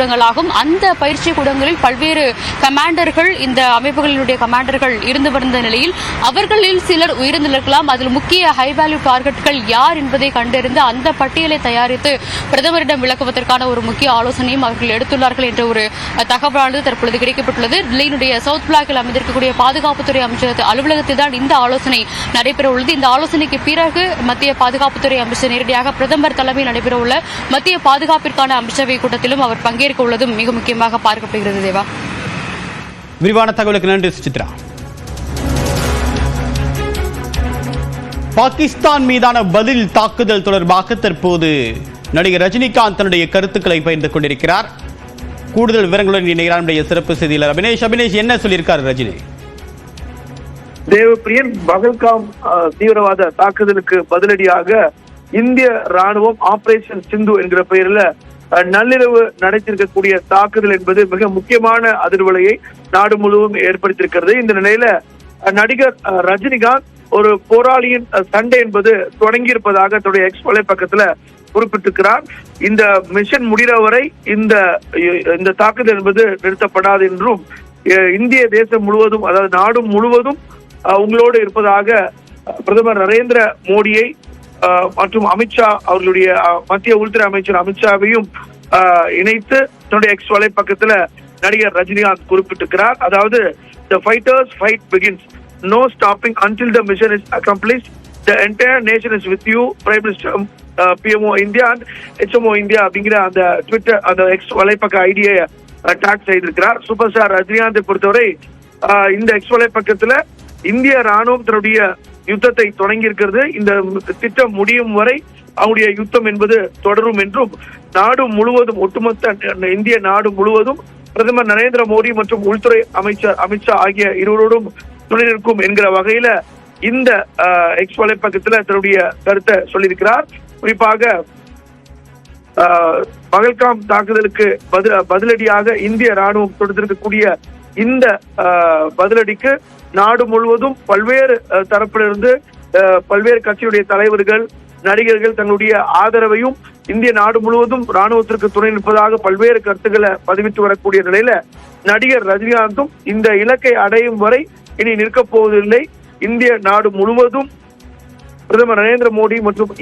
கூடங்களாகும். அந்த பயிற்சி கூடங்களில் பல்வேறு கமாண்டர்கள், இந்த அமைப்புகளினுடைய கமாண்டர்கள் இருந்து வந்த நிலையில் அவர்களில் சிலர் உயிரிழந்திருக்கலாம். அதில் முக்கிய ஹை வேல்யூ டார்கெட்கள் யார் என்பதை கண்டறிந்து அந்த பட்டியலை தயாரித்து பிரதமரிடம் விளக்குவதற்கான ஒரு முக்கிய ஆலோசனையும் அவர்கள் எடுத்துள்ளார்கள் என்ற ஒரு தகவலானது தற்பொழுது கிடைக்கப்பட்டுள்ளது. டெல்லியினுடைய சவுத் பிளாக்கில் அமைந்திருக்கக்கூடிய பாதுகாப்புத்துறை அமைச்சர் அலுவலகத்தில் தான் இந்த ஆலோசனை நடைபெற உள்ளது. இந்த ஆலோசனைக்கு பிறகு மத்திய பாதுகாப்புத்துறை அமைச்சர் நேரடியாக பிரதமர் தலைமையில் நடைபெறவுள்ள மத்திய பாதுகாப்பிற்கான அமைச்சரவை கூட்டத்திலும் அவர் பங்கேற்க உள்ளதும் மிக முக்கியமாக பார்க்கப்படுகிறது. தேவா, விரிவான தகவலுக்கு நன்றி சுசித்ரா. பாகிஸ்தான் மீதான பதில் தாக்குதல் தொடர்பாக தற்போது நடிகர் ரஜினிகாந்த் தன்னுடைய கருத்துக்களை பகிர்ந்து கொண்டிருக்கிறார். கூடுதல் விவரங்களுடன் இணைகிறார் நம்முடைய சிறப்பு செய்தியாளர் அபினேஷ். என்ன சொல்லியிருக்கார் ரஜினி? தேவப்பிரியன், பகல்காம் தீவிரவாத தாக்குதலுக்கு பதிலடியாக இந்திய ராணுவம் ஆபரேஷன் சிந்து என்கிற பெயரில் நள்ளிரவு நடத்திருக்கக்கூடிய தாக்குதல் என்பது மிக முக்கியமான அதிர்வலையை நாடு முழுவதும் ஏற்படுத்தியிருக்கிறது. இந்த நிலையில நடிகர் ரஜினிகாந்த் ஒரு போராளியின் சண்டை என்பது தொடங்கி இருப்பதாக தன்னுடைய எக்ஸ் வலைப்பக்கத்துல குறிப்பிட்டிருக்கிறார். இந்த மிஷன் முடிகிற வரை இந்த தாக்குதல் என்பது நிறுத்தப்படாது என்றும், இந்திய தேசம் முழுவதும், அதாவது நாடு முழுவதும் உங்களோடு இருப்பதாக பிரதமர் நரேந்திர மோடியை மற்றும் அமித்ஷா அவர்களுடைய மத்திய உள்துறை அமைச்சர் அமித்ஷாவையும் இணைத்து தன்னுடைய எக்ஸ் வலைப்பக்கத்துல நடிகர் ரஜினிகாந்த் குறிப்பிட்டிருக்கிறார். அதாவது the fighters fight begins, no stopping until the mission is accomplished, the entire nation is with you, Prime Minister, PMO India and HMO India அப்படிங்கிற அந்த ட்விட்டர் அந்த எக்ஸ் வலைப்பக்க ஐடியை டாக் செய்திருக்கிறார். சூப்பர் ஸ்டார் ரஜினிகாந்தை பொறுத்தவரை இந்த எக்ஸ் வலைப்பக்கத்துல இந்திய ராணுவம் தன்னுடைய யுத்தத்தை தொடங்கி இருக்கிறது. இந்த திட்டம் முடியும் வரை அவருடைய யுத்தம் என்பது தொடரும் என்றும், நாடு முழுவதும், ஒட்டுமொத்த இந்திய நாடு முழுவதும் பிரதமர் நரேந்திர மோடி மற்றும் உள்துறை அமைச்சர் அமித்ஷா ஆகிய இருவரோடும் துணை நிற்கும் என்கிற வகையில இந்த எக்ஸ் வலைப்பக்கத்துல தன்னுடைய கருத்தை சொல்லியிருக்கிறார். குறிப்பாக பகல்காம் தாக்குதலுக்கு பதிலடியாக இந்திய ராணுவம் கொடுத்திருக்கக்கூடிய இந்த பதிலடிக்கு நாடு முழுவதும் பல்வேறு தரப்பிலிருந்து பல்வேறு கட்சியுடைய தலைவர்கள், நடிகர்கள் தங்களுடைய ஆதரவையும், இந்திய நாடு முழுவதும் ராணுவத்திற்கு துணை நிற்பதாக பல்வேறு கருத்துக்களை பதிவிட்டு வரக்கூடிய நிலையில நடிகர் ரஜினிகாந்தும் இந்த இலக்கை அடையும் வரை இனி நிற்கப் போவதில்லை, இந்திய நாடு முழுவதும் பிரதமர் நரேந்திர மோடி மற்றும்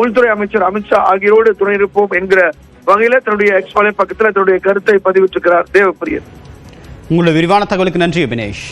உள்துறை அமைச்சர் அமித்ஷா ஆகியோரோடு துணை நிற்போம் என்கிற வகையில தன்னுடைய எக்ஸ் வலைப்பக்கத்தில் தன்னுடைய கருத்தை பதிவிட்டிருக்கிறார். தேவப்பிரியன், உங்களுடைய விரிவான தகவலுக்கு நன்றி அபினேஷ்.